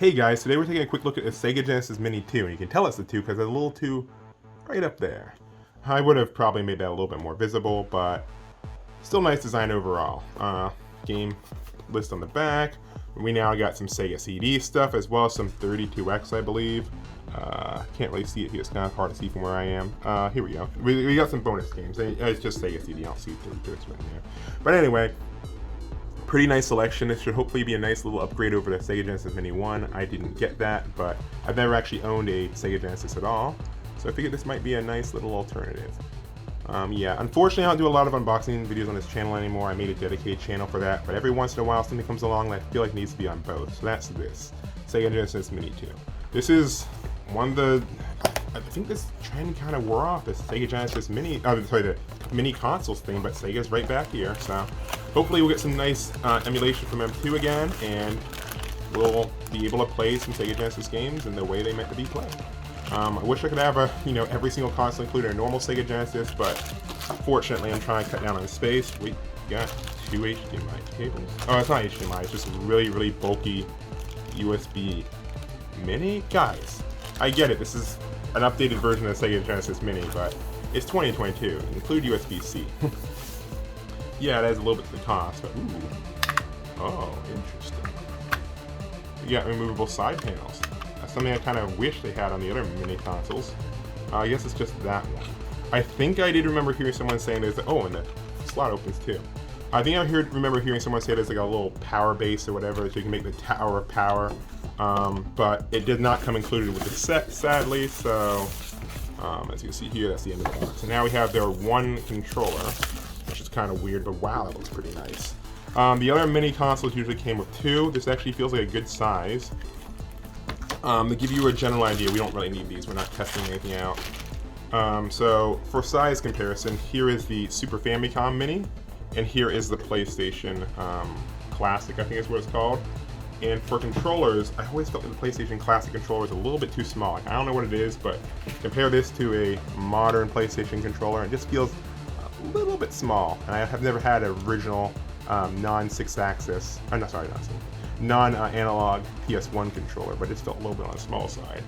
Hey guys, today we're taking a quick look at the Sega Genesis Mini 2, and you can tell it's the 2 because there's a little 2 right up there. I would have probably made that a little bit more visible, but still nice design overall. Game list on the back. We now got some Sega CD stuff as well as some 32X, I believe. Can't really see it here, it's kind of hard to see from where I am. Here we go. We got some bonus games. It's just Sega CD, I don't see 32X right there. But anyway, pretty nice selection. This should hopefully be a nice little upgrade over the Sega Genesis Mini 1. I didn't get that, but I've never actually owned a Sega Genesis at all, so I figured this might be a nice little alternative. Yeah, unfortunately I don't do a lot of unboxing videos on this channel anymore. I made a dedicated channel for that, but every once in a while something comes along that I feel like needs to be on both. So that's this, Sega Genesis Mini 2. This is one of the, I think this trend kind of wore off, this Sega Genesis Mini, the mini consoles thing, but Sega's right back here, so hopefully we'll get some nice emulation from M2 again, and we'll be able to play some Sega Genesis games in the way they meant to be played. I wish I could have every single console including a normal Sega Genesis, but fortunately I'm trying to cut down on space. We got 2 HDMI cables. Oh, it's not HDMI, it's just really, really bulky USB Mini. Guys, I get it, this is an updated version of the Sega Genesis Mini, but it's 2022, include USB-C. Yeah, that is a little bit to the cost, but ooh. Oh, interesting. You got removable side panels. That's something I kind of wish they had on the other mini consoles. I guess it's just that one. I think I did remember hearing someone saying there's, oh, and the slot opens too. I think I remember hearing someone say there's like a little power base or whatever, so you can make the tower of power. But it did not come included with the set, sadly, so as you can see here, that's the end of the box. And now we have their one controller, which is kind of weird, but wow, that looks pretty nice. The other mini consoles usually came with 2. This actually feels like a good size. To give you a general idea, we don't really need these, we're not testing anything out. So for size comparison, here is the Super Famicom Mini, and here is the PlayStation Classic, I think is what it's called. And for controllers, I always felt that the PlayStation Classic controller was a little bit too small. Like, I don't know what it is, but compare this to a modern PlayStation controller, it just feels a little bit small. And I have never had an original non-6-axis, non-analog PS1 controller, but it felt a little bit on the small side.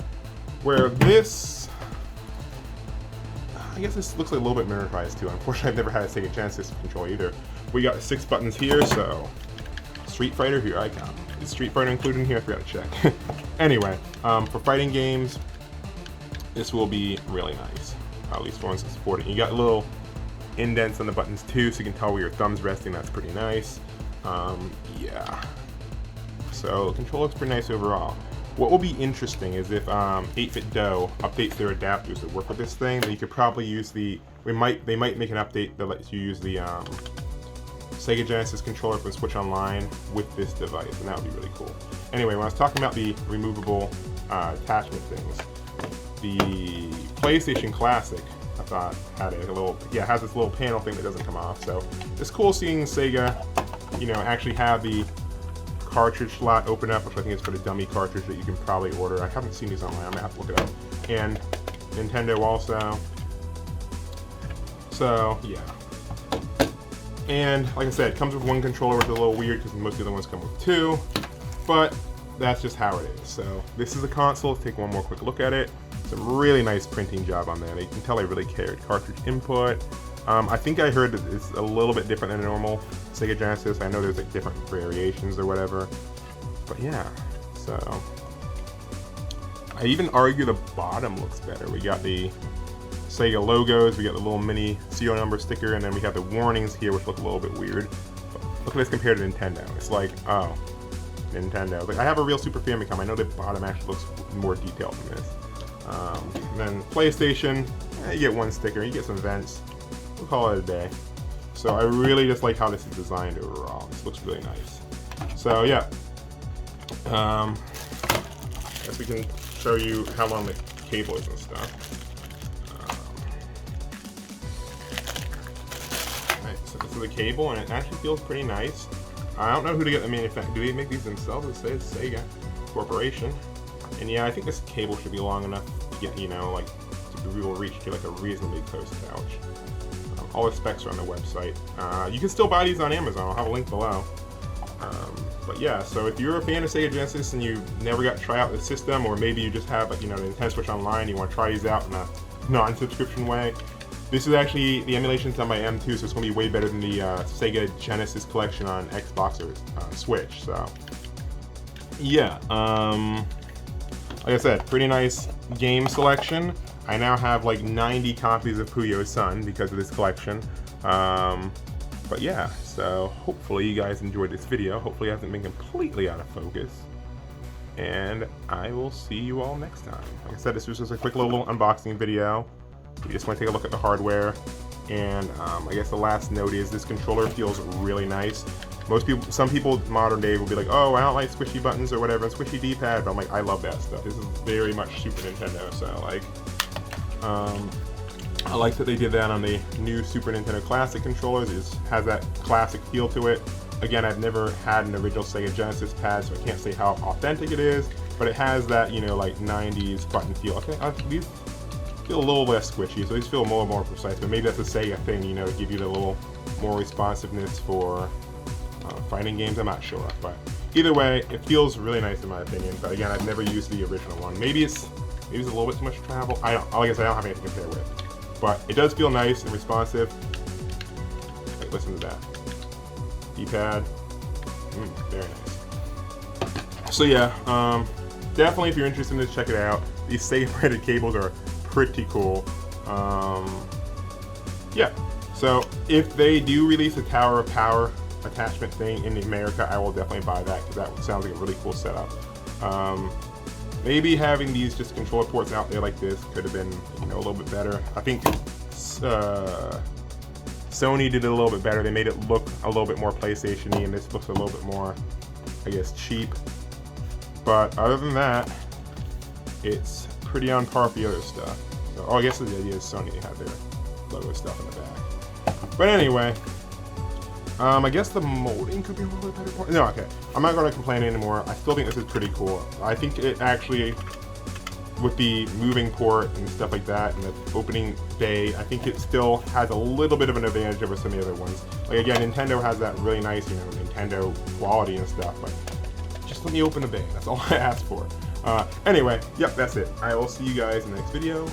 Where this, I guess this looks like a little bit miniaturized too. Unfortunately, I've never had a Sega Genesis controller either. We got 6 buttons here, so Street Fighter, here I come. Is Street Fighter included in here? I forgot to check. Anyway, for fighting games, this will be really nice. At least for ones that support it. You got little indents on the buttons too, so you can tell where your thumb's resting. That's pretty nice. Yeah. So the control looks pretty nice overall. What will be interesting is if 8BitDo updates their adapters that work with this thing, then you could probably use the. They might make an update that lets you use the Sega Genesis controller from Switch Online with this device, and that would be really cool. Anyway, when I was talking about the removable attachment things, the PlayStation Classic, I thought had a little, has this little panel thing that doesn't come off. So it's cool seeing Sega, actually have the cartridge slot open up, which I think is for the dummy cartridge that you can probably order. I haven't seen these online, I'm gonna have to look it up. And Nintendo also. So yeah. And like I said, it comes with 1 controller, which is a little weird because most of the other ones come with 2, but that's just how it is. So this is a console. Let's take one more quick look at it. Some really nice printing job on there. You can tell they really cared. Cartridge input. I think I heard that it's a little bit different than a normal Sega Genesis. I know there's like different variations or whatever, but yeah. So I even argue the bottom looks better. We got the Sega logos, we got the little mini serial number sticker, and then we have the warnings here, which look a little bit weird. But look at this compared to Nintendo. It's like, oh, Nintendo. Like, I have a real Super Famicom. I know the bottom actually looks more detailed than this. And then PlayStation, you get 1 sticker, you get some vents. We'll call it a day. So I really just like how this is designed overall. This looks really nice. So yeah, I guess we can show you how long the cable is and stuff. So this is the cable, and it actually feels pretty nice. I don't know who to get the manufacturer. Do they make these themselves? It says Sega Corporation. And yeah, I think this cable should be long enough to get, like, to be able to reach to like a reasonably close couch. All the specs are on the website. You can still buy these on Amazon. I'll have a link below. But yeah, so if you're a fan of Sega Genesis and you never got to try out the system, or maybe you just have like, you know, the Nintendo Switch Online, you want to try these out in a non-subscription way, this is actually, the emulation's on my M2, so it's going to be way better than the Sega Genesis collection on Xbox or Switch. So yeah, like I said, pretty nice game selection. I now have like 90 copies of Puyo's Sun because of this collection. But yeah, so hopefully you guys enjoyed this video. Hopefully it hasn't been completely out of focus. And I will see you all next time. Like I said, this was just a quick little unboxing video. We just want to take a look at the hardware. And I guess the last note is this controller feels really nice. Some people modern day will be like, oh, I don't like squishy buttons or whatever, and squishy D-pad, but I'm like, I love that stuff. This is very much Super Nintendo, so like, I like that they did that on the new Super Nintendo Classic controllers. It has that classic feel to it. Again, I've never had an original Sega Genesis pad, so I can't say how authentic it is, but it has that, you know, like 90s button feel. Okay, these feel a little less squishy, so these feel more precise, but maybe that's a Sega thing, you know, to give you the little more responsiveness for fighting games. I'm not sure, but either way, it feels really nice in my opinion. But again, I've never used the original one. Maybe it's a little bit too much travel. Like I said, I don't have anything to compare with, but it does feel nice and responsive. Wait, listen to that. D-pad, very nice. So yeah, definitely if you're interested in this, check it out. These Sega branded cables are pretty cool. Yeah, so if they do release a Tower of Power attachment thing in America, I will definitely buy that because that sounds like a really cool setup. Maybe having these just controller ports out there like this could have been, you know, a little bit better. I think Sony did it a little bit better. They made it look a little bit more PlayStation-y, and this looks a little bit more, I guess, cheap. But other than that, it's pretty on par for the other stuff. So, I guess the idea is Sony had their logo stuff in the back. But anyway, I guess the molding could be a little bit better. No, okay. I'm not going to complain anymore. I still think this is pretty cool. I think it actually, with the moving port and stuff like that, and the opening bay, I think it still has a little bit of an advantage over some of the other ones. Like again, Nintendo has that really nice, you know, Nintendo quality and stuff, but just let me open the bay. That's all I asked for. Anyway, yep, that's it. I will see you guys in the next video.